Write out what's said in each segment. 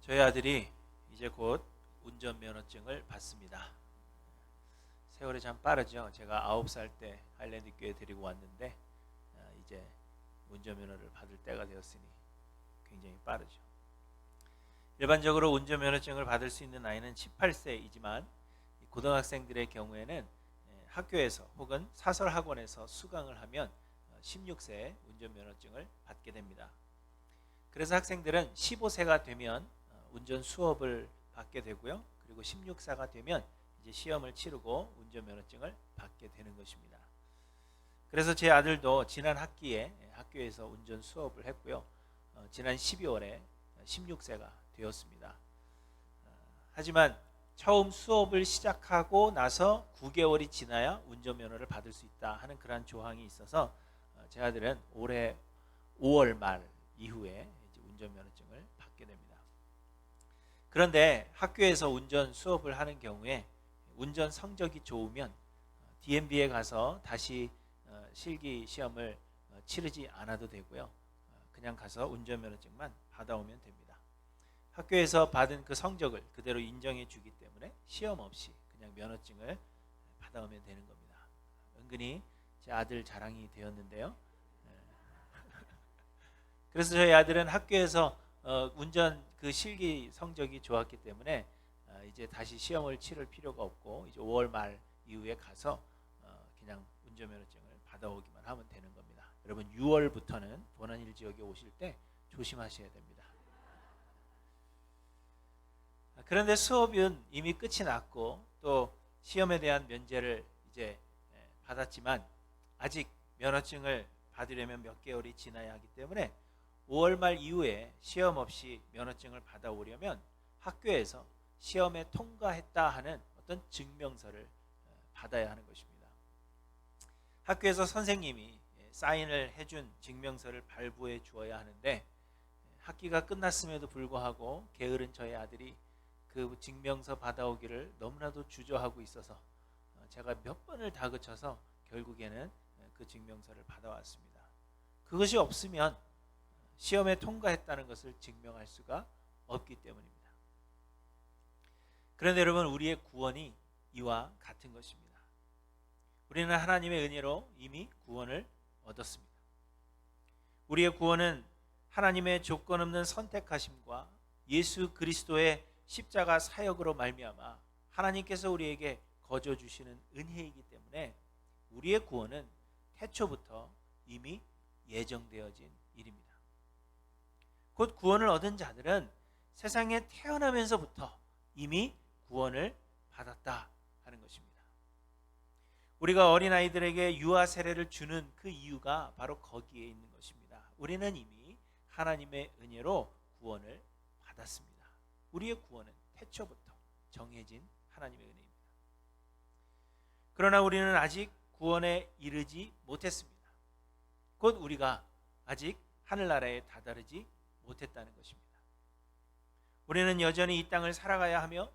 저희 아들이 이제 곧 운전면허증을 받습니다. 세월이 참 빠르죠. 제가 9살 때 하일랜드 교회 데리고 왔는데 이제 운전면허를 받을 때가 되었으니 굉장히 빠르죠. 일반적으로 운전면허증을 받을 수 있는 나이는 18세이지만 고등학생들의 경우에는 학교에서 혹은 사설학원에서 수강을 하면 16세에 운전면허증을 받게 됩니다. 그래서 학생들은 15세가 되면 운전 수업을 받게 되고요. 그리고 16세가 되면 이제 시험을 치르고 운전면허증을 받게 되는 것입니다. 그래서 제 아들도 지난 학기에 학교에서 운전 수업을 했고요. 지난 12월에 16세가 되었습니다. 하지만 처음 수업을 시작하고 나서 9개월이 지나야 운전면허를 받을 수 있다 하는 그러한 조항이 있어서 제 아들은 올해 5월 말 이후에 이제 운전면허증을 받게 됩니다. 그런데 학교에서 운전 수업을 하는 경우에 운전 성적이 좋으면 DMV에 가서 다시 실기 시험을 치르지 않아도 되고요. 그냥 가서 운전면허증만 받아오면 됩니다. 학교에서 받은 그 성적을 그대로 인정해 주기 때문에 시험 없이 그냥 면허증을 받아오면 되는 겁니다. 은근히 제 아들 자랑이 되었는데요. 그래서 저희 아들은 학교에서 운전 그 실기 성적이 좋았기 때문에 이제 다시 시험을 치를 필요가 없고 이제 5월 말 이후에 가서 그냥 운전면허증을 받아오기만 하면 되는 겁니다. 여러분 6월부터는 도난일 지역에 오실 때 조심하셔야 됩니다. 그런데 수업은 이미 끝이 났고 또 시험에 대한 면제를 이제 받았지만 아직 면허증을 받으려면 몇 개월이 지나야 하기 때문에 5월 말 이후에 시험 없이 면허증을 받아오려면 학교에서 시험에 통과했다 하는 어떤 증명서를 받아야 하는 것입니다. 학교에서 선생님이 사인을 해준 증명서를 발부해 주어야 하는데 학기가 끝났음에도 불구하고 게으른 저희 아들이 그 증명서 받아오기를 너무나도 주저하고 있어서 제가 몇 번을 다그쳐서 결국에는 그 증명서를 받아왔습니다. 그것이 없으면 시험에 통과했다는 것을 증명할 수가 없기 때문입니다. 그런데 여러분 우리의 구원이 이와 같은 것입니다. 우리는 하나님의 은혜로 이미 구원을 얻었습니다. 우리의 구원은 하나님의 조건 없는 선택하심과 예수 그리스도의 십자가 사역으로 말미암아 하나님께서 우리에게 거저 주시는 은혜이기 때문에 우리의 구원은 태초부터 이미 예정되어진 일입니다. 곧 구원을 얻은 자들은 세상에 태어나면서부터 이미 구원을 받았다 하는 것입니다. 우리가 어린아이들에게 유아 세례를 주는 그 이유가 바로 거기에 있는 것입니다. 우리는 이미 하나님의 은혜로 구원을 받았습니다. 우리의 구원은 태초부터 정해진 하나님의 은혜입니다. 그러나 우리는 아직 구원에 이르지 못했습니다. 곧 우리가 아직 하늘나라에 다다르지 못했다는 것입니다. 우리는 여전히 이 땅을 살아가야 하며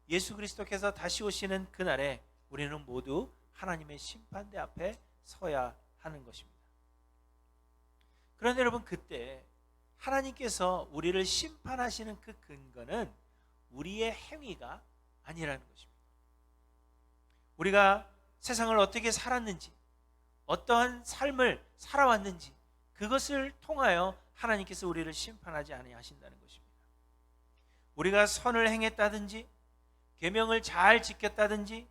예수 그리스도께서 다시 오시는 그날에 우리는 모두 하나님의 심판대 앞에 서야 하는 것입니다. 그런데 여러분 그때 하나님께서 우리를 심판하시는 그 근거는 우리의 행위가 아니라는 것입니다. 우리가 세상을 어떻게 살았는지, 어떠한 삶을 살아왔는지 그것을 통하여 하나님께서 우리를 심판하지 아니하신다는 것입니다. 우리가 선을 행했다든지 계명을 잘 지켰다든지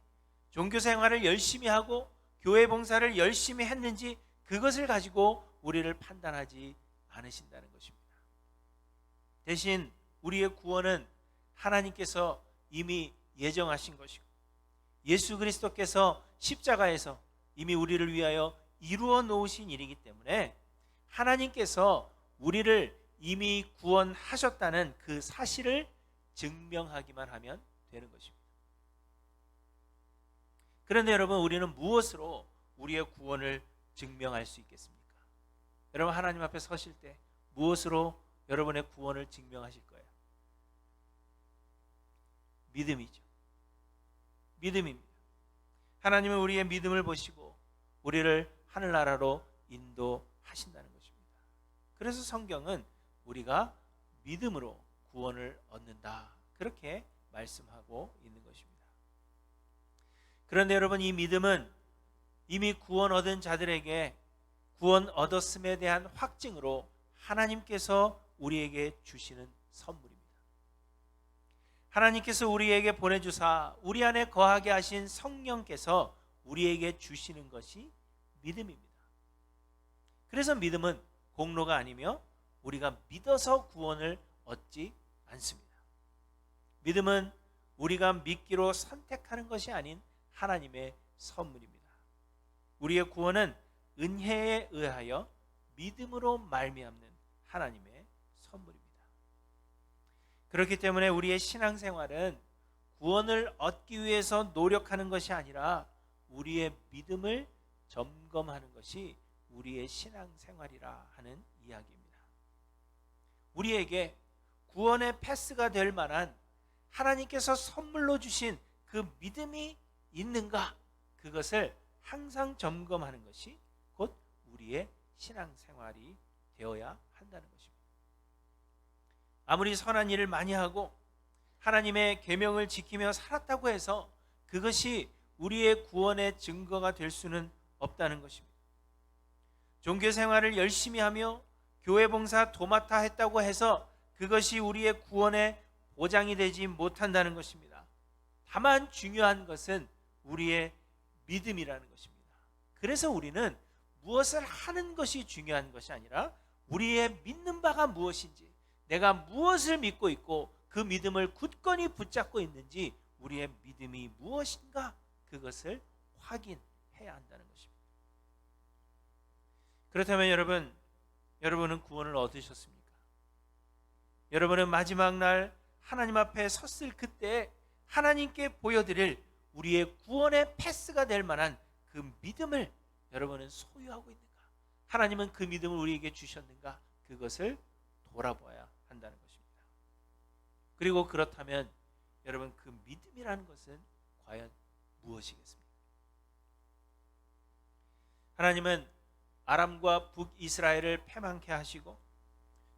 종교 생활을 열심히 하고 교회 봉사를 열심히 했는지 그것을 가지고 우리를 판단하지 않으신다는 것입니다. 대신 우리의 구원은 하나님께서 이미 예정하신 것이고 예수 그리스도께서 십자가에서 이미 우리를 위하여 이루어 놓으신 일이기 때문에 하나님께서 우리를 이미 구원하셨다는 그 사실을 증명하기만 하면 되는 것입니다. 그런데 여러분 우리는 무엇으로 우리의 구원을 증명할 수 있겠습니까? 여러분 하나님 앞에 서실 때 무엇으로 여러분의 구원을 증명하실 거예요? 믿음이죠. 믿음입니다. 하나님은 우리의 믿음을 보시고 우리를 하늘나라로 인도하신다는 것입니다. 그래서 성경은 우리가 믿음으로 구원을 얻는다. 그렇게 말씀하고 있는 것입니다. 그런데 여러분, 이 믿음은 이미 구원 얻은 자들에게 구원 얻었음에 대한 확증으로 하나님께서 우리에게 주시는 선물입니다. 하나님께서 우리에게 보내주사 우리 안에 거하게 하신 성령께서 우리에게 주시는 것이 믿음입니다. 그래서 믿음은 공로가 아니며 우리가 믿어서 구원을 얻지 않습니다. 믿음은 우리가 믿기로 선택하는 것이 아닌 하나님의 선물입니다. 우리의 구원은 은혜에 의하여 믿음으로 말미암는 하나님의 선물입니다. 그렇기 때문에 우리의 신앙생활은 구원을 얻기 위해서 노력하는 것이 아니라 우리의 믿음을 점검하는 것이 우리의 신앙생활이라 하는 이야기입니다. 우리에게 구원의 패스가 될 만한 하나님께서 선물로 주신 그 믿음이 있는가, 그것을 항상 점검하는 것이 곧 우리의 신앙생활이 되어야 한다는 것입니다. 아무리 선한 일을 많이 하고 하나님의 계명을 지키며 살았다고 해서 그것이 우리의 구원의 증거가 될 수는 없다는 것입니다. 종교 생활을 열심히 하며 교회 봉사 도맡아 했다고 해서 그것이 우리의 구원의 보장이 되지 못한다는 것입니다. 다만 중요한 것은 우리의 믿음이라는 것입니다. 그래서 우리는 무엇을 하는 것이 중요한 것이 아니라 우리의 믿는 바가 무엇인지, 내가 무엇을 믿고 있고 그 믿음을 굳건히 붙잡고 있는지, 우리의 믿음이 무엇인가, 그것을 확인해야 한다는 것입니다. 그렇다면 여러분은 구원을 얻으셨습니까? 여러분은 마지막 날 하나님 앞에 섰을 그때 하나님께 보여드릴 우리의 구원의 패스가 될 만한 그 믿음을 여러분은 소유하고 있는가? 하나님은 그 믿음을 우리에게 주셨는가? 그것을 돌아봐야 한다는 것입니다. 그리고 그렇다면 여러분, 그 믿음이라는 것은 과연 무엇이겠습니까? 하나님은 아람과 북이스라엘을 패망케 하시고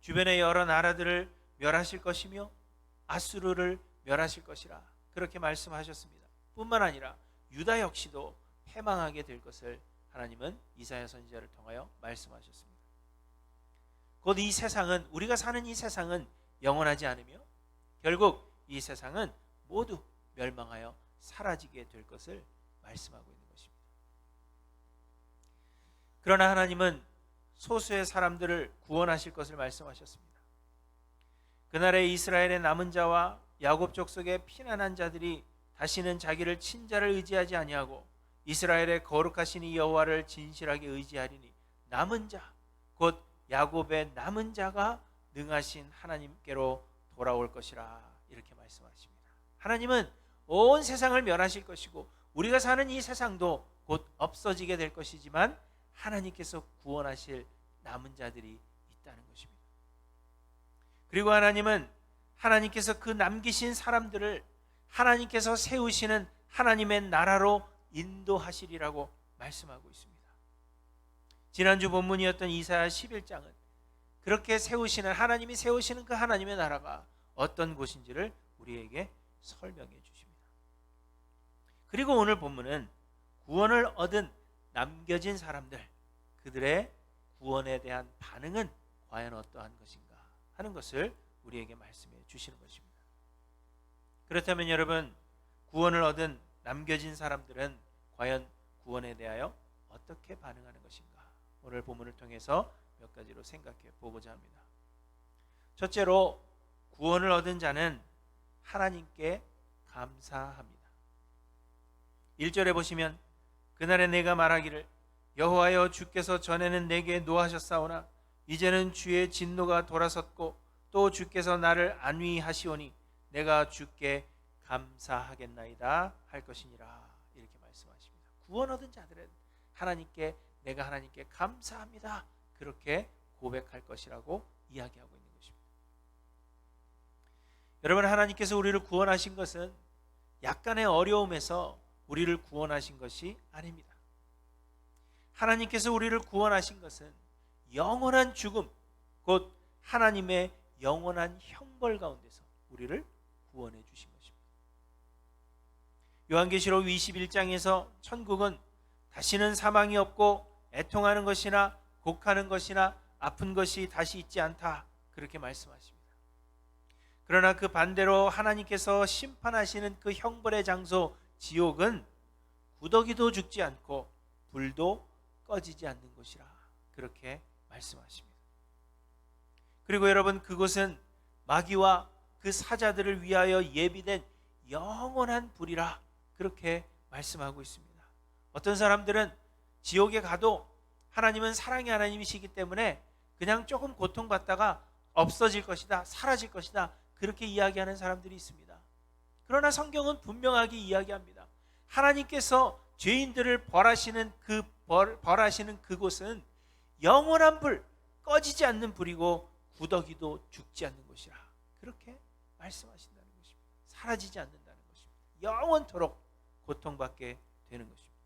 주변의 여러 나라들을 멸하실 것이며 아수르를 멸하실 것이라 그렇게 말씀하셨습니다. 뿐만 아니라 유다 역시도 패망하게 될 것을 하나님은 이사야 선지자를 통하여 말씀하셨습니다. 곧 이 세상은, 우리가 사는 이 세상은 영원하지 않으며 결국 이 세상은 모두 멸망하여 사라지게 될 것을 말씀하고 있는 것입니다. 그러나 하나님은 소수의 사람들을 구원하실 것을 말씀하셨습니다. 그날의 이스라엘의 남은 자와 야곱 족속의 피난한 자들이 다시는 자기를 친자를 의지하지 아니하고 이스라엘의 거룩하신 이 여호와를 진실하게 의지하리니 남은 자, 곧 야곱의 남은 자가 능하신 하나님께로 돌아올 것이라 이렇게 말씀하십니다. 하나님은 온 세상을 멸하실 것이고 우리가 사는 이 세상도 곧 없어지게 될 것이지만 하나님께서 구원하실 남은 자들이 있다는 것입니다. 그리고 하나님은 하나님께서 그 남기신 사람들을 하나님께서 세우시는 하나님의 나라로 인도하시리라고 말씀하고 있습니다. 지난주 본문이었던 이사야 11장은 그렇게 세우시는, 하나님이 세우시는 그 하나님의 나라가 어떤 곳인지를 우리에게 설명해 주십니다. 그리고 오늘 본문은 구원을 얻은 남겨진 사람들, 그들의 구원에 대한 반응은 과연 어떠한 것인가 하는 것을 우리에게 말씀해 주시는 것입니다. 그렇다면 여러분, 구원을 얻은 남겨진 사람들은 과연 구원에 대하여 어떻게 반응하는 것인가? 오늘 본문을 통해서 몇 가지로 생각해 보고자 합니다. 첫째로, 구원을 얻은 자는 하나님께 감사합니다. 1절에 보시면 그날에 내가 말하기를 여호와여 주께서 전에는 내게 노하셨사오나 이제는 주의 진노가 돌아섰고 또 주께서 나를 안위하시오니 내가 주께 감사하겠나이다 할 것이니라 이렇게 말씀하십니다. 구원 얻은 자들은 내가 하나님께 감사합니다 그렇게 고백할 것이라고 이야기하고 있는 것입니다. 여러분, 하나님께서 우리를 구원하신 것은 약간의 어려움에서 우리를 구원하신 것이 아닙니다. 하나님께서 우리를 구원하신 것은 영원한 죽음, 곧 하나님의 영원한 형벌 가운데서 우리를 구원해 주신 것입니다. 요한계시록 21장에서 천국은 다시는 사망이 없고 애통하는 것이나 곡하는 것이나 아픈 것이 다시 있지 않다, 그렇게 말씀하십니다. 그러나 그 반대로 하나님께서 심판하시는 그 형벌의 장소 지옥은 구더기도 죽지 않고 불도 꺼지지 않는 곳이라, 그렇게 말씀하십니다. 그리고 여러분, 그곳은 마귀와 그 사자들을 위하여 예비된 영원한 불이라, 그렇게 말씀하고 있습니다. 어떤 사람들은 지옥에 가도 하나님은 사랑의 하나님이시기 때문에 그냥 조금 고통받다가 없어질 것이다, 사라질 것이다, 그렇게 이야기하는 사람들이 있습니다. 그러나 성경은 분명하게 이야기합니다. 하나님께서 죄인들을 벌하시는 그곳은 영원한 불, 꺼지지 않는 불이고 구더기도 죽지 않는 곳이라, 그렇게 말씀하신다는 것입니다. 사라지지 않는다는 것입니다. 영원토록 고통받게 되는 것입니다.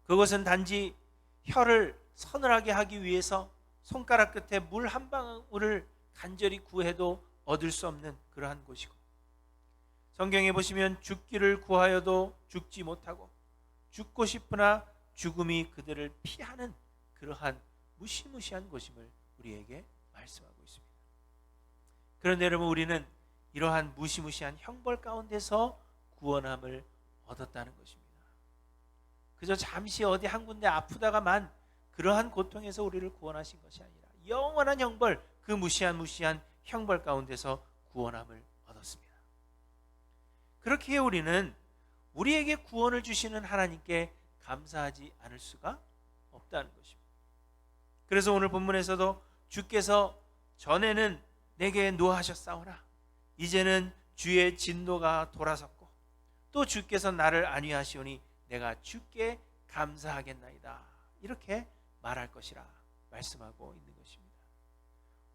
그것은 단지 혀를 서늘하게 하기 위해서 손가락 끝에 물 한 방울을 간절히 구해도 얻을 수 없는 그러한 곳이고, 성경에 보시면 죽기를 구하여도 죽지 못하고 죽고 싶으나 죽음이 그들을 피하는 그러한 무시무시한 곳임을 우리에게 말씀하고 있습니다. 그런데 여러분, 우리는 이러한 무시무시한 형벌 가운데서 구원함을 얻었다는 것입니다. 그저 잠시 어디 한 군데 아프다가만 그러한 고통에서 우리를 구원하신 것이 아니라 영원한 형벌, 그 무시한 형벌 가운데서 구원함을 얻었습니다. 그렇기에 우리는 우리에게 구원을 주시는 하나님께 감사하지 않을 수가 없다는 것입니다. 그래서 오늘 본문에서도 주께서 전에는 내게 노하셨사오나 이제는 주의 진노가 돌아섰고 또 주께서 나를 안위하시오니 내가 주께 감사하겠나이다, 이렇게 말할 것이라 말씀하고 있는 것입니다.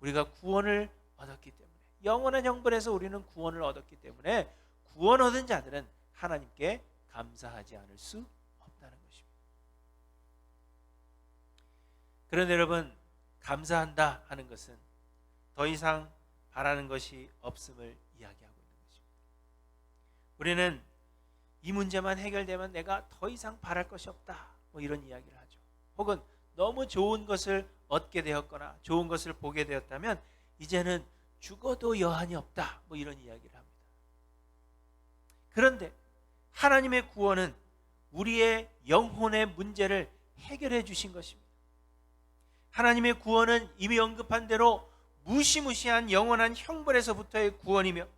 우리가 구원을 얻었기 때문에, 영원한 형벌에서 우리는 구원을 얻었기 때문에 구원 얻은 자들은 하나님께 감사하지 않을 수 없다는 것입니다. 그런데 여러분, 감사한다 하는 것은 더 이상 바라는 것이 없음을 이야기하고 있는 것입니다. 우리는 이 문제만 해결되면 내가 더 이상 바랄 것이 없다, 이런 이야기를 하죠. 혹은 너무 좋은 것을 얻게 되었거나 좋은 것을 보게 되었다면 이제는 죽어도 여한이 없다, 이런 이야기를 합니다. 그런데 하나님의 구원은 우리의 영혼의 문제를 해결해 주신 것입니다. 하나님의 구원은 이미 언급한 대로 무시무시한 영원한 형벌에서부터의 구원이며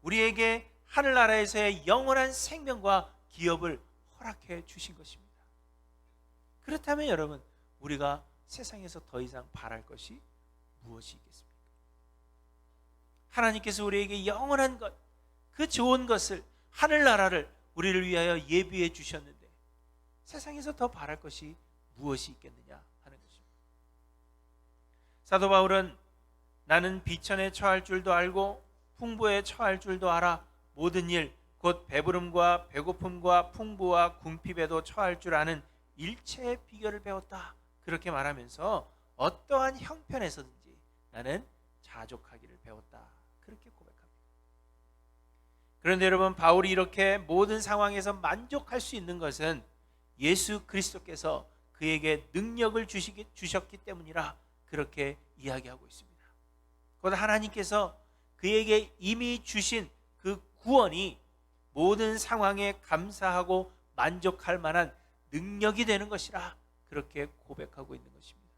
우리에게 하늘나라에서의 영원한 생명과 기업을 허락해 주신 것입니다. 그렇다면 여러분, 우리가 세상에서 더 이상 바랄 것이 무엇이 있겠습니까? 하나님께서 우리에게 영원한 것, 그 좋은 것을, 하늘나라를 우리를 위하여 예비해 주셨는데 세상에서 더 바랄 것이 무엇이 있겠느냐 하는 것입니다. 사도 바울은 나는 비천에 처할 줄도 알고 풍부에 처할 줄도 알아 모든 일 곧 배부름과 배고픔과 풍부와 궁핍에도 처할 줄 아는 일체의 비결을 배웠다, 그렇게 말하면서 어떠한 형편에서든지 나는 자족하기를 배웠다, 그렇게 고백합니다. 그런데 여러분, 바울이 이렇게 모든 상황에서 만족할 수 있는 것은 예수 그리스도께서 그에게 능력을 주셨기 때문이라, 그렇게 이야기하고 있습니다. 곧 하나님께서 그에게 이미 주신 그 구원이 모든 상황에 감사하고 만족할 만한 능력이 되는 것이라, 그렇게 고백하고 있는 것입니다.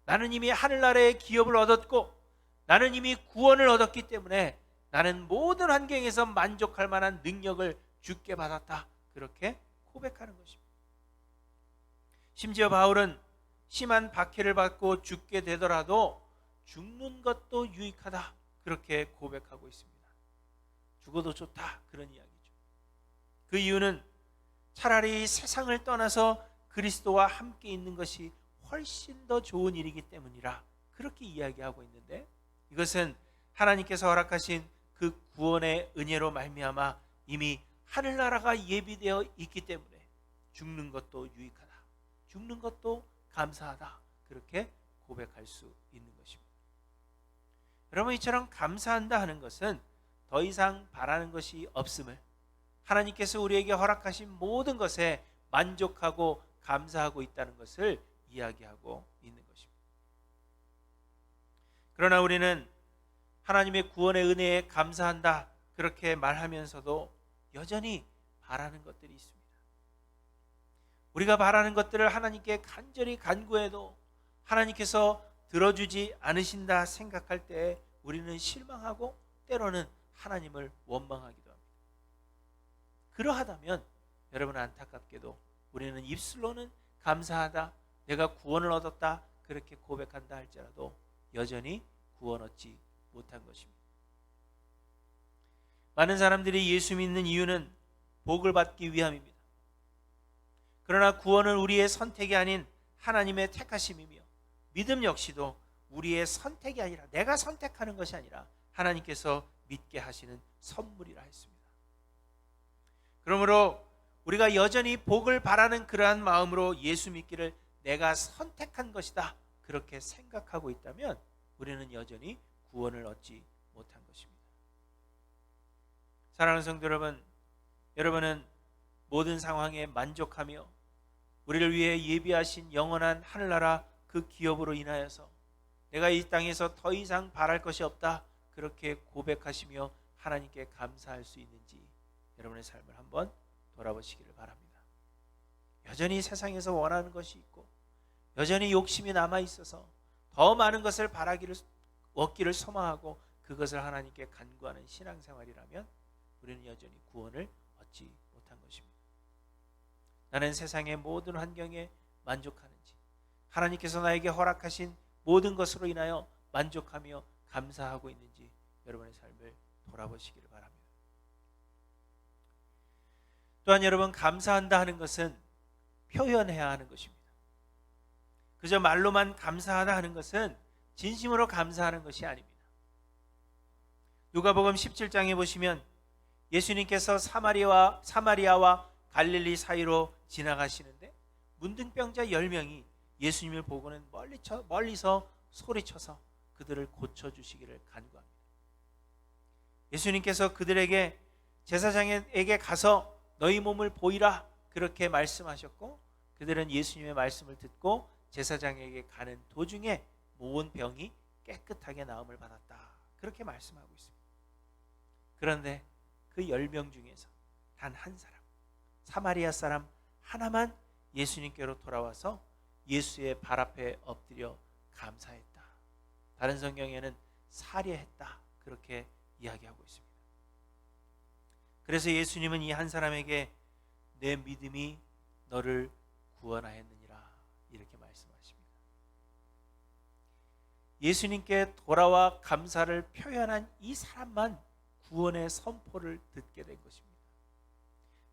나는 이미 하늘나라의 기업을 얻었고 나는 이미 구원을 얻었기 때문에 나는 모든 환경에서 만족할 만한 능력을 주께 받았다, 그렇게 고백하는 것입니다. 심지어 바울은 심한 박해를 받고 죽게 되더라도 죽는 것도 유익하다, 그렇게 고백하고 있습니다. 죽어도 좋다, 그런 이야기죠. 그 이유는 차라리 세상을 떠나서 그리스도와 함께 있는 것이 훨씬 더 좋은 일이기 때문이라, 그렇게 이야기하고 있는데, 이것은 하나님께서 허락하신 그 구원의 은혜로 말미암아 이미 하늘나라가 예비되어 있기 때문에 죽는 것도 유익하다, 죽는 것도 감사하다, 그렇게 고백할 수 있는 것입니다. 여러분, 이처럼 감사한다 하는 것은 더 이상 바라는 것이 없음을, 하나님께서 우리에게 허락하신 모든 것에 만족하고 감사하고 있다는 것을 이야기하고 있는 것입니다. 그러나 우리는 하나님의 구원의 은혜에 감사한다 그렇게 말하면서도 여전히 바라는 것들이 있습니다. 우리가 바라는 것들을 하나님께 간절히 간구해도 하나님께서 들어주지 않으신다 생각할 때 우리는 실망하고 때로는 하나님을 원망하기도 합니다. 그러하다면 여러분, 안타깝게도 우리는 입술로는 감사하다, 내가 구원을 얻었다 그렇게 고백한다 할지라도 여전히 구원 얻지 못한 것입니다. 많은 사람들이 예수 믿는 이유는 복을 받기 위함입니다. 그러나 구원은 우리의 선택이 아닌 하나님의 택하심이며, 믿음 역시도 우리의 선택이 아니라, 내가 선택하는 것이 아니라 하나님께서 믿게 하시는 선물이라 했습니다. 그러므로 우리가 여전히 복을 바라는 그러한 마음으로 예수 믿기를 내가 선택한 것이다 그렇게 생각하고 있다면 우리는 여전히 구원을 얻지 못한 것입니다. 사랑하는 성도 여러분, 여러분은 모든 상황에 만족하며 우리를 위해 예비하신 영원한 하늘나라 그 기업으로 인하여서 내가 이 땅에서 더 이상 바랄 것이 없다 그렇게 고백하시며 하나님께 감사할 수 있는지 여러분의 삶을 한번 돌아보시기를 바랍니다. 여전히 세상에서 원하는 것이 있고 여전히 욕심이 남아 있어서 더 많은 것을 얻기를 소망하고 그것을 하나님께 간구하는 신앙생활이라면 우리는 여전히 구원을 얻지 못한 것입니다. 나는 세상의 모든 환경에 만족하는지, 하나님께서 나에게 허락하신 모든 것으로 인하여 만족하며 감사하고 있는지 여러분의 삶을 돌아보시기를 바랍니다. 또한 여러분, 감사한다 하는 것은 표현해야 하는 것입니다. 그저 말로만 감사하다 하는 것은 진심으로 감사하는 것이 아닙니다. 누가복음 17장에 보시면 예수님께서 사마리아와 갈릴리 사이로 지나가시는데 문둥병자 10명이 예수님을 보고는 멀리서 소리쳐서 그들을 고쳐주시기를 간구합니다. 예수님께서 그들에게 제사장에게 가서 너희 몸을 보이라 그렇게 말씀하셨고, 그들은 예수님의 말씀을 듣고 제사장에게 가는 도중에 모은 병이 깨끗하게 나음을 받았다 그렇게 말씀하고 있습니다. 그런데 그 10명 중에서 단 한 사람, 사마리아 사람 하나만 예수님께로 돌아와서 예수의 발 앞에 엎드려 감사했다. 다른 성경에는 살해했다 그렇게 이야기하고 있습니다. 그래서 예수님은 이 한 사람에게 내 믿음이 너를 구원하였느니라 이렇게 말씀하십니다. 예수님께 돌아와 감사를 표현한 이 사람만 구원의 선포를 듣게 된 것입니다.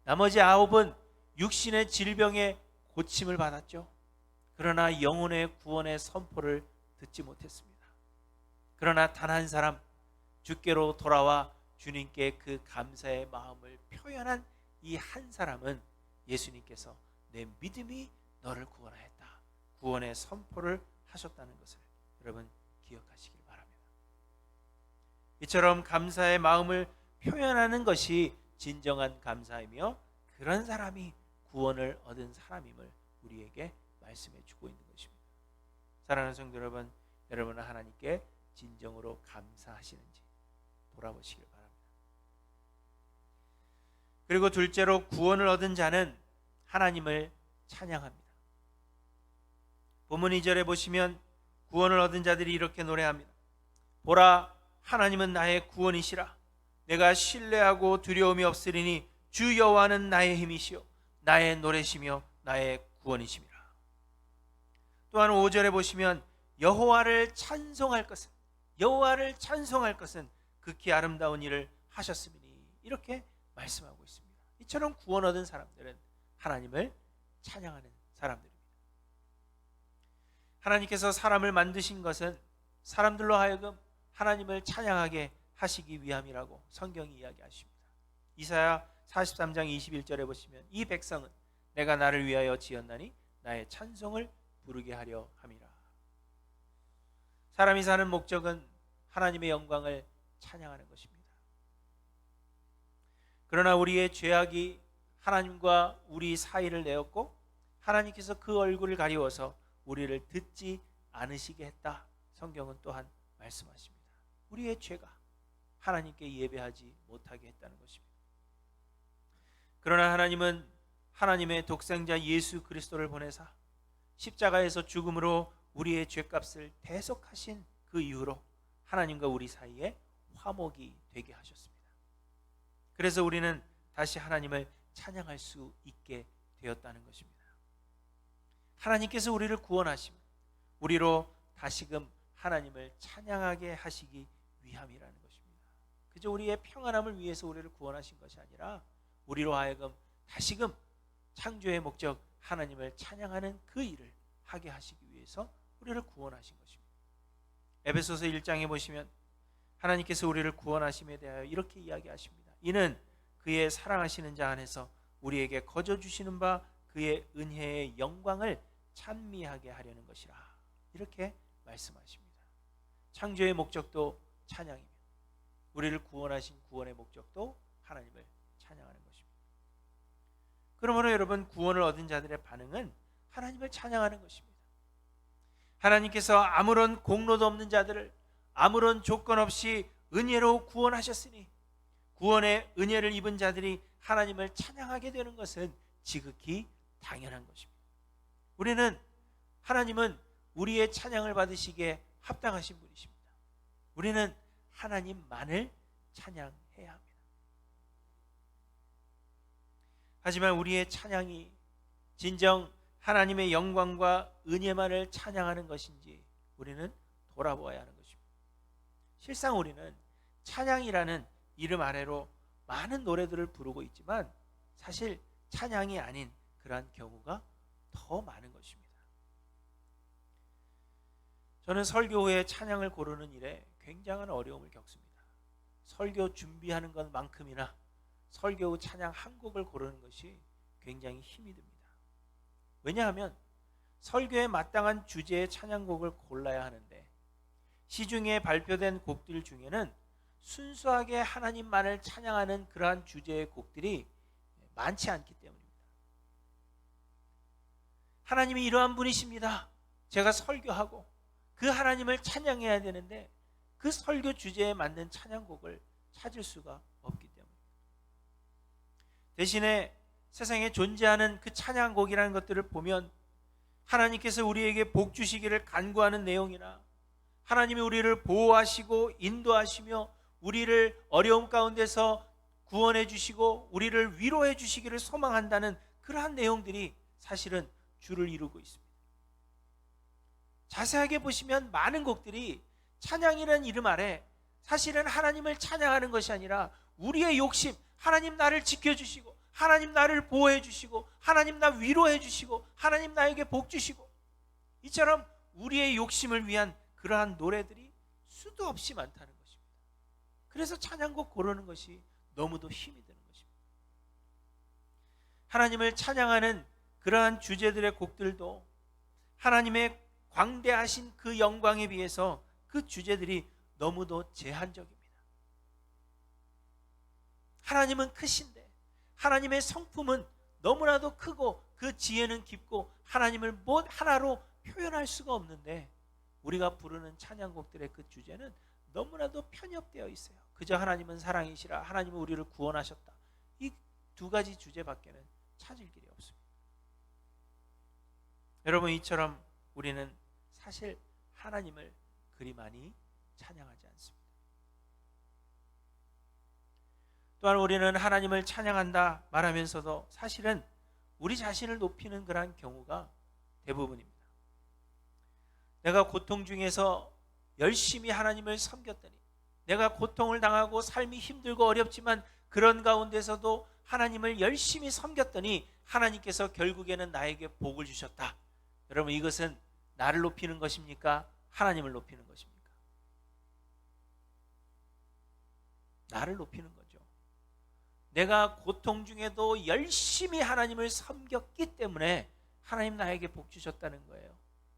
나머지 9은 육신의 질병에 고침을 받았죠. 그러나 영혼의 구원의 선포를 듣지 못했습니다. 그러나 단 한 사람, 주께로 돌아와 주님께 그 감사의 마음을 표현한 이 한 사람은 예수님께서 내 믿음이 너를 구원하였다 구원의 선포를 하셨다는 것을 여러분 기억하시길 바랍니다. 이처럼 감사의 마음을 표현하는 것이 진정한 감사이며 그런 사람이 구원을 얻은 사람임을 우리에게 말씀해 주고 있는 것입니다. 사랑하는 성도 여러분, 여러분은 하나님께 진정으로 감사하시는지 돌아보시길 바랍니다. 그리고 둘째로 구원을 얻은 자는 하나님을 찬양합니다. 본문 2절에 보시면 구원을 얻은 자들이 이렇게 노래합니다. 보라, 하나님은 나의 구원이시라. 내가 신뢰하고 두려움이 없으리니 주 여호와는 나의 힘이시요 나의 노래시며 나의 구원이심이라. 또한 5절에 보시면 여호와를 찬송할 것은 극히 아름다운 일을 하셨음이니 이렇게 말씀하고 있습니다. 이처럼 구원 얻은 사람들은 하나님을 찬양하는 사람들입니다. 하나님께서 사람을 만드신 것은 사람들로 하여금 하나님을 찬양하게 하시기 위함이라고 성경이 이야기하십니다. 이사야 43장 21절에 보시면 이 백성은 내가 나를 위하여 지었나니 나의 찬송을 부르게 하려 함이라. 사람이 사는 목적은 하나님의 영광을 찬양하는 것입니다. 그러나 우리의 죄악이 하나님과 우리 사이를 내었고 하나님께서 그 얼굴을 가리워서 우리를 듣지 않으시게 했다. 성경은 또한 말씀하십니다. 우리의 죄가 하나님께 예배하지 못하게 했다는 것입니다. 그러나 하나님은 하나님의 독생자 예수 그리스도를 보내사 십자가에서 죽음으로 우리의 죄값을 대속하신 그 이후로 하나님과 우리 사이에 화목이 되게 하셨습니다. 그래서 우리는 다시 하나님을 찬양할 수 있게 되었다는 것입니다. 하나님께서 우리를 구원하시면 우리로 다시금 하나님을 찬양하게 하시기 위함이라는 것입니다. 그저 우리의 평안함을 위해서 우리를 구원하신 것이 아니라 우리로 하여금 다시금 창조의 목적 하나님을 찬양하는 그 일을 하게 하시기 위해서 우리를 구원하신 것입니다. 에베소서 1장에 보시면 하나님께서 우리를 구원하심에 대하여 이렇게 이야기하십니다. 이는 그의 사랑하시는 자 안에서 우리에게 거저 주시는 바 그의 은혜의 영광을 찬미하게 하려는 것이라. 이렇게 말씀하십니다. 창조의 목적도 찬양이며 우리를 구원하신 구원의 목적도 하나님을 찬양하는 것입니다. 그러므로 여러분, 구원을 얻은 자들의 반응은 하나님을 찬양하는 것입니다. 하나님께서 아무런 공로도 없는 자들을 아무런 조건 없이 은혜로 구원하셨으니 구원의 은혜를 입은 자들이 하나님을 찬양하게 되는 것은 지극히 당연한 것입니다. 하나님은 우리의 찬양을 받으시기에 합당하신 분이십니다. 우리는 하나님만을 찬양해야 합니다. 하지만 우리의 찬양이 진정 하나님의 영광과 은혜만을 찬양하는 것인지 우리는 돌아보아야 하는 것입니다. 실상 우리는 찬양이라는 이름 아래로 많은 노래들을 부르고 있지만 사실 찬양이 아닌 그러한 경우가 더 많은 것입니다. 저는 설교 후에 찬양을 고르는 일에 굉장한 어려움을 겪습니다. 설교 준비하는 것만큼이나 설교 후 찬양 한 곡을 고르는 것이 굉장히 힘이 듭니다. 왜냐하면 설교에 마땅한 주제의 찬양곡을 골라야 하는데 시중에 발표된 곡들 중에는 순수하게 하나님만을 찬양하는 그러한 주제의 곡들이 많지 않기 때문입니다. 하나님이 이러한 분이십니다. 제가 설교하고 그 하나님을 찬양해야 되는데 그 설교 주제에 맞는 찬양곡을 찾을 수가 없기 때문입니다. 대신에 세상에 존재하는 그 찬양곡이라는 것들을 보면 하나님께서 우리에게 복 주시기를 간구하는 내용이나 하나님이 우리를 보호하시고 인도하시며 우리를 어려움 가운데서 구원해 주시고 우리를 위로해 주시기를 소망한다는 그러한 내용들이 사실은 주를 이루고 있습니다. 자세하게 보시면 많은 곡들이 찬양이라는 이름 아래 사실은 하나님을 찬양하는 것이 아니라 우리의 욕심, 하나님 나를 지켜주시고 하나님 나를 보호해 주시고 하나님 나 위로해 주시고 하나님 나에게 복 주시고 이처럼 우리의 욕심을 위한 그러한 노래들이 수도 없이 많다는 것입니다. 그래서 찬양곡 고르는 것이 너무도 힘이 드는 것입니다. 하나님을 찬양하는 그러한 주제들의 곡들도 하나님의 광대하신 그 영광에 비해서 그 주제들이 너무도 제한적입니다. 하나님은 크신데 하나님의 성품은 너무나도 크고 그 지혜는 깊고 하나님을 뭐 하나로 표현할 수가 없는데 우리가 부르는 찬양곡들의 그 주제는 너무나도 편협되어 있어요. 그저 하나님은 사랑이시라, 하나님은 우리를 구원하셨다, 이 두 가지 주제밖에는 찾을 길이 없습니다. 여러분, 이처럼 우리는 사실 하나님을 그리 많이 찬양하지 않습니다. 또한 우리는 하나님을 찬양한다 말하면서도 사실은 우리 자신을 높이는 그러한 경우가 대부분입니다. 내가 고통 중에서 열심히 하나님을 섬겼더니, 내가 고통을 당하고 삶이 힘들고 어렵지만 그런 가운데서도 하나님을 열심히 섬겼더니 하나님께서 결국에는 나에게 복을 주셨다. 여러분, 이것은 나를 높이는 것입니까? 하나님을 높이는 것입니까? 나를 높이는 거죠. 내가 고통 중에도 열심히 하나님을 섬겼기 때문에 하나님 나에게 복 주셨다는 거예요.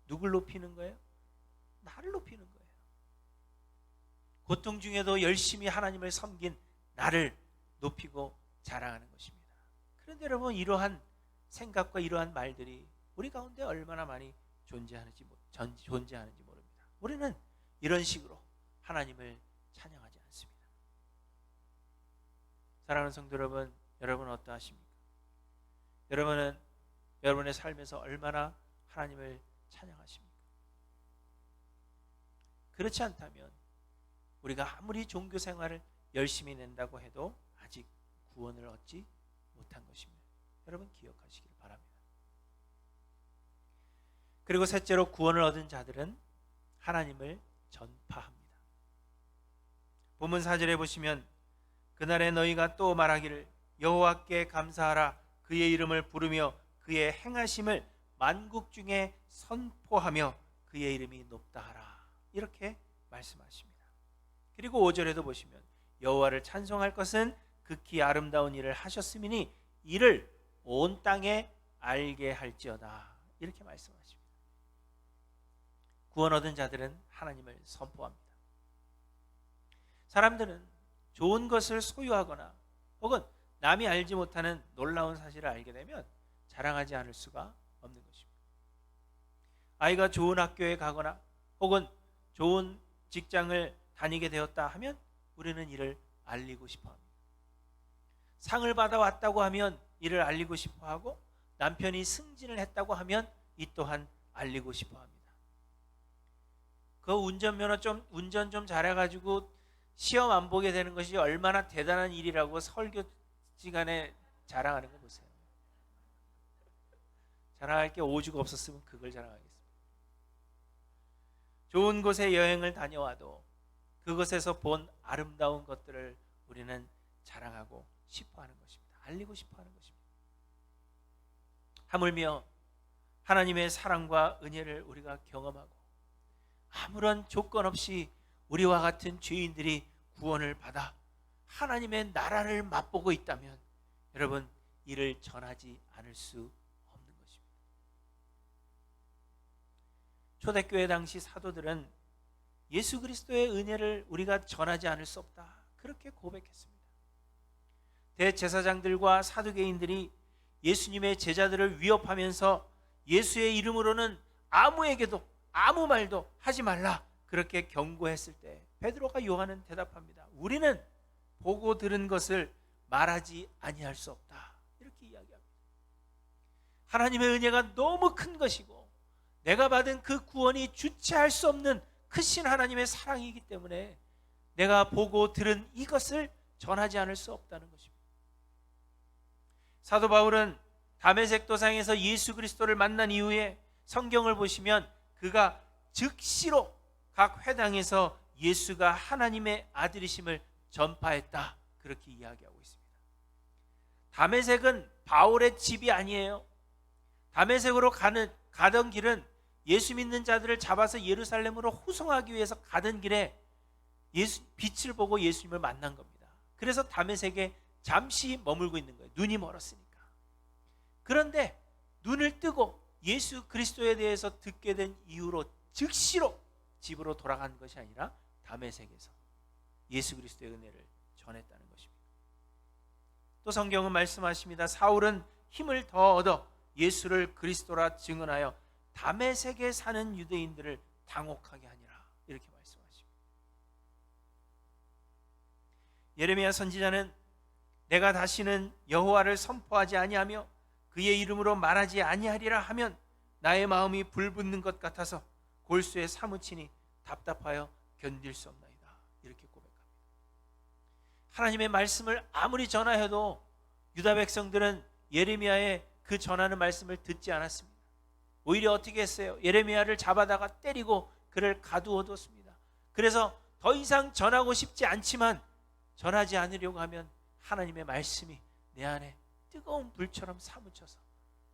누굴 높이는 거예요? 나를 높이는 거예요. 고통 중에도 열심히 하나님을 섬긴 나를 높이고 자랑하는 것입니다. 그런데 여러분, 이러한 생각과 이러한 말들이 우리 가운데 얼마나 많이 존재하는지 모릅니다. 우리는 이런 식으로 하나님을 찬양하지 않습니다. 사랑하는 성도 여러분, 여러분은 어떠하십니까? 여러분은 여러분의 삶에서 얼마나 하나님을 찬양하십니까? 그렇지 않다면 우리가 아무리 종교 생활을 열심히 낸다고 해도 아직 구원을 얻지 못한 것입니다. 여러분 기억하시길 바랍니다. 그리고 셋째로, 구원을 얻은 자들은 하나님을 전파합니다. 본문 4절에 보시면 그날에 너희가 또 말하기를 여호와께 감사하라, 그의 이름을 부르며 그의 행하심을 만국 중에 선포하며 그의 이름이 높다 하라, 이렇게 말씀하십니다. 그리고 5절에도 보시면 여호와를 찬송할 것은 극히 아름다운 일을 하셨음이니 이를 온 땅에 알게 할지어다, 이렇게 말씀하십니다. 구원 얻은 자들은 하나님을 선포합니다. 사람들은 좋은 것을 소유하거나 혹은 남이 알지 못하는 놀라운 사실을 알게 되면 자랑하지 않을 수가 없는 것입니다. 아이가 좋은 학교에 가거나 혹은 좋은 직장을 다니게 되었다 하면 우리는 이를 알리고 싶어 합니다. 상을 받아왔다고 하면 이를 알리고 싶어 하고, 남편이 승진을 했다고 하면 이 또한 알리고 싶어 합니다. 그 운전 좀 잘해가지고 시험 안 보게 되는 것이 얼마나 대단한 일이라고 설교 시간에 자랑하는 거 보세요. 자랑할 게 오죽 없었으면 그걸 자랑하겠습니다. 좋은 곳에 여행을 다녀와도 그곳에서 본 아름다운 것들을 우리는 자랑하고 싶어하는 것입니다. 알리고 싶어하는 것입니다. 하물며 하나님의 사랑과 은혜를 우리가 경험하고 아무런 조건 없이 우리와 같은 죄인들이 구원을 받아 하나님의 나라를 맛보고 있다면 여러분, 이를 전하지 않을 수 없는 것입니다. 초대교회 당시 사도들은 예수 그리스도의 은혜를 우리가 전하지 않을 수 없다, 그렇게 고백했습니다. 대제사장들과 사두개인들이 예수님의 제자들을 위협하면서 예수의 이름으로는 아무에게도 아무 말도 하지 말라, 그렇게 경고했을 때 베드로가 요한은 대답합니다. 우리는 보고 들은 것을 말하지 아니할 수 없다, 이렇게 이야기합니다. 하나님의 은혜가 너무 큰 것이고 내가 받은 그 구원이 주체할 수 없는 크신 하나님의 사랑이기 때문에 내가 보고 들은 이것을 전하지 않을 수 없다는 것입니다. 사도 바울은 다메섹 도상에서 예수 그리스도를 만난 이후에 성경을 보시면 그가 즉시로 각 회당에서 예수가 하나님의 아들이심을 전파했다, 그렇게 이야기하고 있습니다. 다메섹은 바울의 집이 아니에요. 다메섹으로 가던 길은 예수 믿는 자들을 잡아서 예루살렘으로 후송하기 위해서 가던 길에 빛을 보고 예수님을 만난 겁니다. 그래서 다메섹에 잠시 머물고 있는 거예요. 눈이 멀었으니까. 그런데 눈을 뜨고 예수 그리스도에 대해서 듣게 된 이후로 즉시로 집으로 돌아간 것이 아니라 다메섹에서 예수 그리스도의 은혜를 전했다는 것입니다. 또 성경은 말씀하십니다. 사울은 힘을 더 얻어 예수를 그리스도라 증언하여 다메섹에 사는 유대인들을 당혹하게 하니라, 이렇게 말씀하십니다. 예레미야 선지자는 내가 다시는 여호와를 선포하지 아니하며 그의 이름으로 말하지 아니하리라 하면 나의 마음이 불붙는 것 같아서 골수에 사무치니 답답하여 견딜 수 없나이다, 이렇게 고백합니다. 하나님의 말씀을 아무리 전하여도 유다 백성들은 예레미야의 그 전하는 말씀을 듣지 않았습니다. 오히려 어떻게 했어요? 예레미야를 잡아다가 때리고 그를 가두어뒀습니다. 그래서 더 이상 전하고 싶지 않지만 전하지 않으려고 하면 하나님의 말씀이 내 안에 뜨거운 불처럼 사무쳐서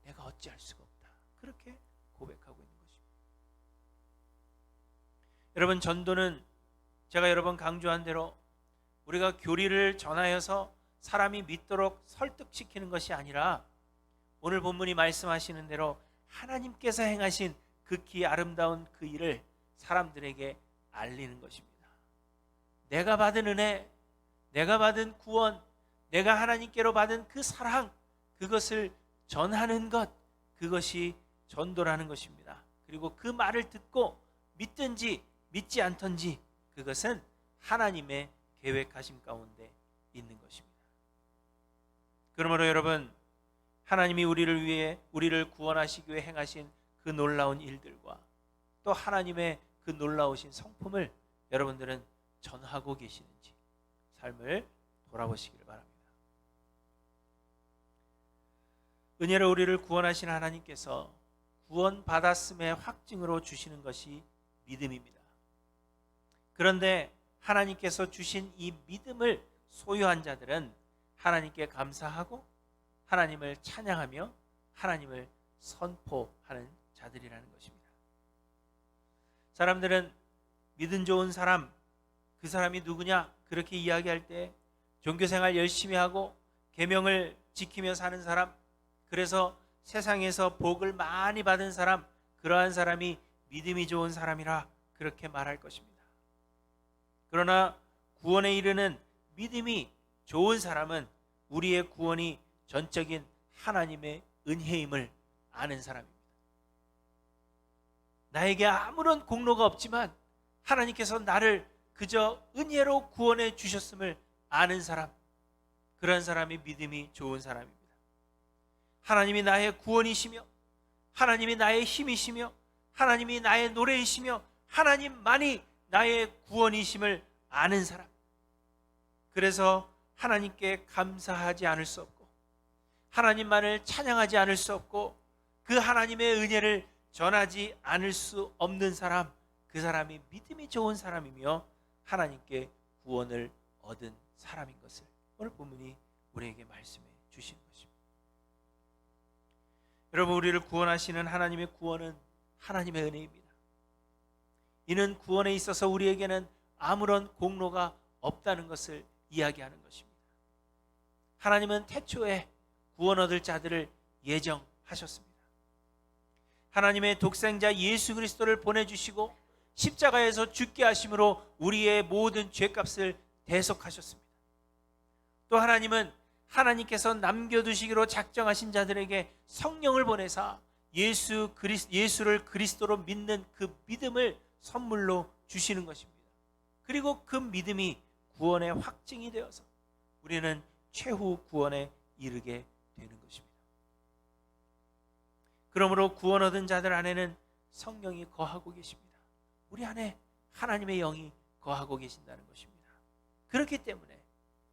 내가 어찌할 수가 없다, 그렇게 고백하고 있는 것입니다. 여러분, 전도는 제가 여러 번 강조한 대로 우리가 교리를 전하여서 사람이 믿도록 설득시키는 것이 아니라 오늘 본문이 말씀하시는 대로 하나님께서 행하신 극히 아름다운 그 일을 사람들에게 알리는 것입니다. 내가 받은 은혜, 내가 받은 구원, 내가 하나님께로 받은 그 사랑, 그것을 전하는 것, 그것이 전도라는 것입니다. 그리고 그 말을 듣고 믿든지 믿지 않든지 그것은 하나님의 계획하심 가운데 있는 것입니다. 그러므로 여러분, 하나님이 우리를 구원하시기 위해 행하신 그 놀라운 일들과 또 하나님의 그 놀라우신 성품을 여러분들은 전하고 계시는지 삶을 돌아보시기를 바랍니다. 은혜로 우리를 구원하신 하나님께서 구원받았음의 확증으로 주시는 것이 믿음입니다. 그런데 하나님께서 주신 이 믿음을 소유한 자들은 하나님께 감사하고 하나님을 찬양하며 하나님을 선포하는 자들이라는 것입니다. 사람들은 믿음 좋은 사람, 그 사람이 누구냐 그렇게 이야기할 때 종교생활 열심히 하고 계명을 지키며 사는 사람, 그래서 세상에서 복을 많이 받은 사람, 그러한 사람이 믿음이 좋은 사람이라 그렇게 말할 것입니다. 그러나 구원에 이르는 믿음이 좋은 사람은 우리의 구원이 전적인 하나님의 은혜임을 아는 사람입니다. 나에게 아무런 공로가 없지만 하나님께서 나를 그저 은혜로 구원해 주셨음을 아는 사람, 그런 사람이 믿음이 좋은 사람입니다. 하나님이 나의 구원이시며 하나님이 나의 힘이시며 하나님이 나의 노래이시며 하나님만이 나의 구원이심을 아는 사람, 그래서 하나님께 감사하지 않을 수 없고 하나님만을 찬양하지 않을 수 없고 그 하나님의 은혜를 전하지 않을 수 없는 사람, 그 사람이 믿음이 좋은 사람이며 하나님께 구원을 얻은 사람인 것을 오늘 본문이 우리에게 말씀해 주시는 것입니다. 여러분, 우리를 구원하시는 하나님의 구원은 하나님의 은혜입니다. 이는 구원에 있어서 우리에게는 아무런 공로가 없다는 것을 이야기하는 것입니다. 하나님은 태초에 구원 얻을 자들을 예정하셨습니다. 하나님의 독생자 예수 그리스도를 보내주시고 십자가에서 죽게 하심으로 우리의 모든 죄값을 대속하셨습니다. 또 하나님은 하나님께서 남겨두시기로 작정하신 자들에게 성령을 보내사 예수를 그리스도로 믿는 그 믿음을 선물로 주시는 것입니다. 그리고 그 믿음이 구원의 확증이 되어서 우리는 최후 구원에 이르게 되는 것입니다. 그러므로 구원 얻은 자들 안에는 성령이 거하고 계십니다. 우리 안에 하나님의 영이 거하고 계신다는 것입니다. 그렇기 때문에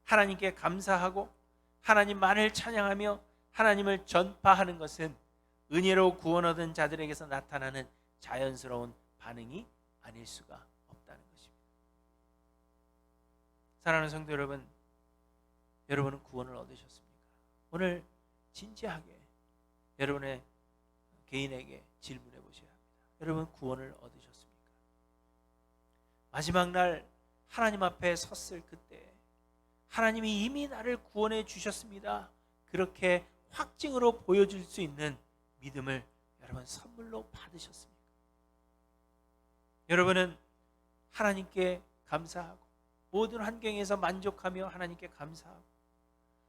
하나님께 감사하고 하나님만을 찬양하며 하나님을 전파하는 것은 은혜로 구원 얻은 자들에게서 나타나는 자연스러운 반응이 아닐 수가 없다는 것입니다. 사랑하는 성도 여러분, 여러분은 구원을 얻으셨습니까? 오늘 진지하게 여러분의 개인에게 질문해 보셔야 합니다. 여러분, 구원을 얻으셨습니까? 마지막 날 하나님 앞에 섰을 그때 하나님이 이미 나를 구원해 주셨습니다, 그렇게 확증으로 보여줄 수 있는 믿음을 여러분 선물로 받으셨습니까? 여러분은 하나님께 감사하고 모든 환경에서 만족하며 하나님께 감사하고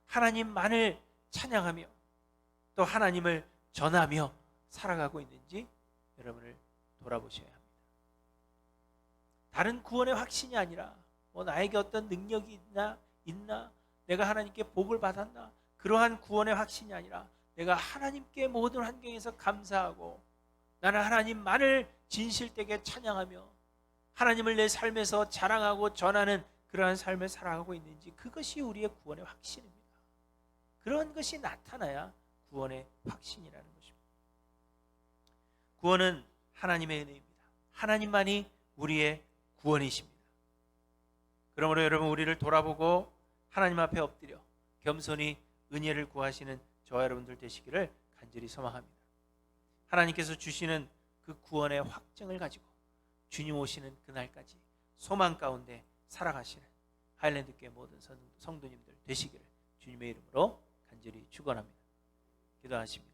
하나님만을 찬양하며 또 하나님을 전하며 살아가고 있는지 여러분을 돌아보셔야 합니다. 다른 구원의 확신이 아니라 나에게 어떤 능력이 있나 내가 하나님께 복을 받았나, 그러한 구원의 확신이 아니라 내가 하나님께 모든 환경에서 감사하고 나는 하나님만을 진실되게 찬양하며 하나님을 내 삶에서 자랑하고 전하는 그러한 삶을 살아가고 있는지, 그것이 우리의 구원의 확신입니다. 그런 것이 나타나야 구원의 확신이라는 것입니다. 구원은 하나님의 은혜입니다. 하나님만이 우리의 구원이십니다. 그러므로 여러분, 우리를 돌아보고 하나님 앞에 엎드려 겸손히 은혜를 구하시는 저와 여러분들 되시기를 간절히 소망합니다. 하나님께서 주시는 그 구원의 확증을 가지고 주님 오시는 그날까지 소망 가운데 살아가시는 하일랜드교회 모든 성도님들 되시기를 주님의 이름으로 간절히 축원합니다. 기도하십니다.